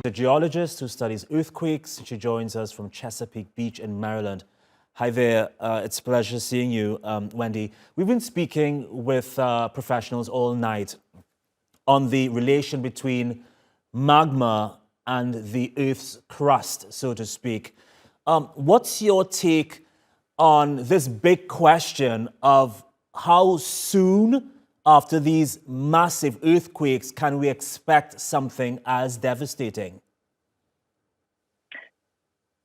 a geologist who studies earthquakes. She joins us from Chesapeake Beach in Maryland. Hi there. It's a pleasure seeing you, Wendy. We've been speaking with professionals all night on the relation between magma and the Earth's crust, so to speak. What's your take on this big question of how soon after these massive earthquakes can we expect something as devastating?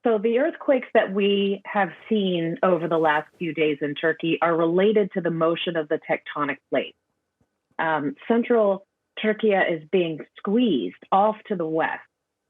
So the earthquakes that we have seen over the last few days in Turkey are related to the motion of the tectonic plates. Central Türkiye is being squeezed off to the west.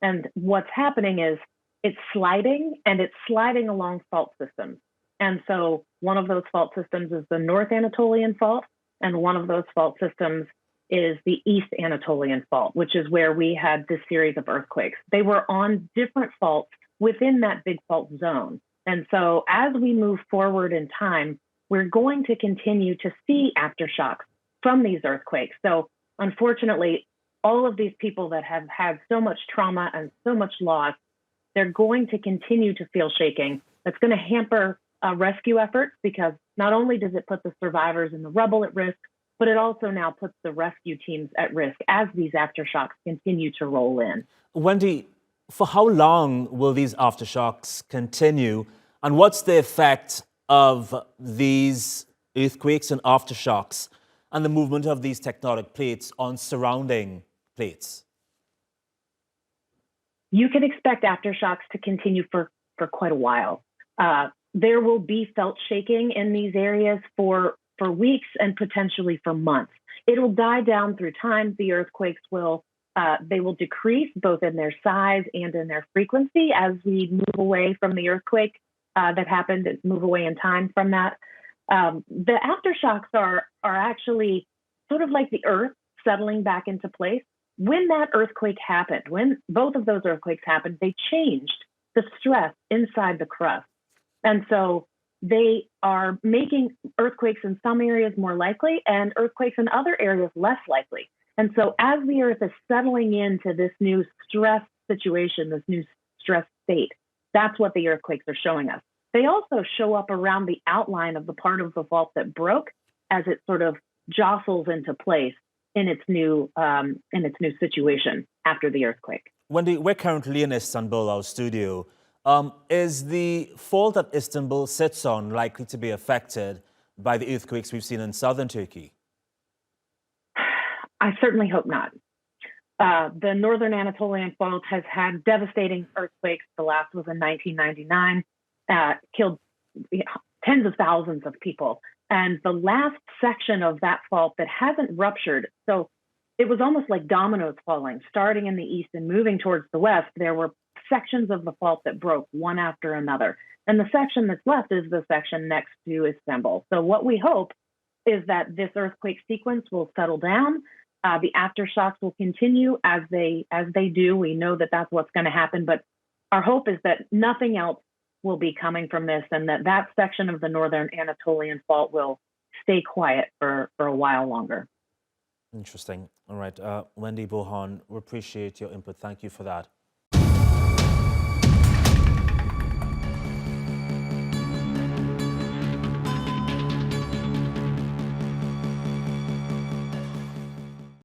And what's happening is it's sliding, and it's sliding along fault systems. And so one of those fault systems is the North Anatolian Fault, and one of those fault systems is the East Anatolian Fault, which is where we had this series of earthquakes. They were on different faults within that big fault zone. And so as we move forward in time, we're going to continue to see aftershocks from these earthquakes. So unfortunately, all of these people that have had so much trauma and so much loss, they're going to continue to feel shaking. That's going to hamper rescue efforts, because not only does it put the survivors and the rubble at risk, but it also now puts the rescue teams at risk as these aftershocks continue to roll in. Wendy, for how long will these aftershocks continue, and what's the effect of these earthquakes and aftershocks and the movement of these tectonic plates on surrounding plates? You can expect aftershocks to continue for quite a while. There will be felt shaking in these areas for weeks and potentially for months. It'll die down through time. The earthquakes will decrease both in their size and in their frequency as we move away from the earthquake that happened, and move away in time from that. The aftershocks are actually sort of like the Earth settling back into place. When that earthquake happened, when both of those earthquakes happened, they changed the stress inside the crust. And so they are making earthquakes in some areas more likely and earthquakes in other areas less likely. And so as the Earth is settling into this new stress situation, this new stress state, that's what the earthquakes are showing us. They also show up around the outline of the part of the fault that broke as it sort of jostles into place in its new situation after the earthquake. Wendy, we're currently in Istanbul, our studio. Is the fault that Istanbul sits on likely to be affected by the earthquakes we've seen in southern Turkey? I certainly hope not. The Northern Anatolian Fault has had devastating earthquakes. The last was in 1999, killed tens of thousands of people. And the last section of that fault that hasn't ruptured, so it was almost like dominoes falling, starting in the east and moving towards the west. There were sections of the fault that broke one after another. And the section that's left is the section next to Istanbul. So what we hope is that this earthquake sequence will settle down. The aftershocks will continue as they do. We know that that's what's going to happen. But our hope is that nothing else will be coming from this, and that section of the Northern Anatolian Fault will stay quiet for a while longer. Interesting. All right. Wendy Bohon, we appreciate your input. Thank you for that.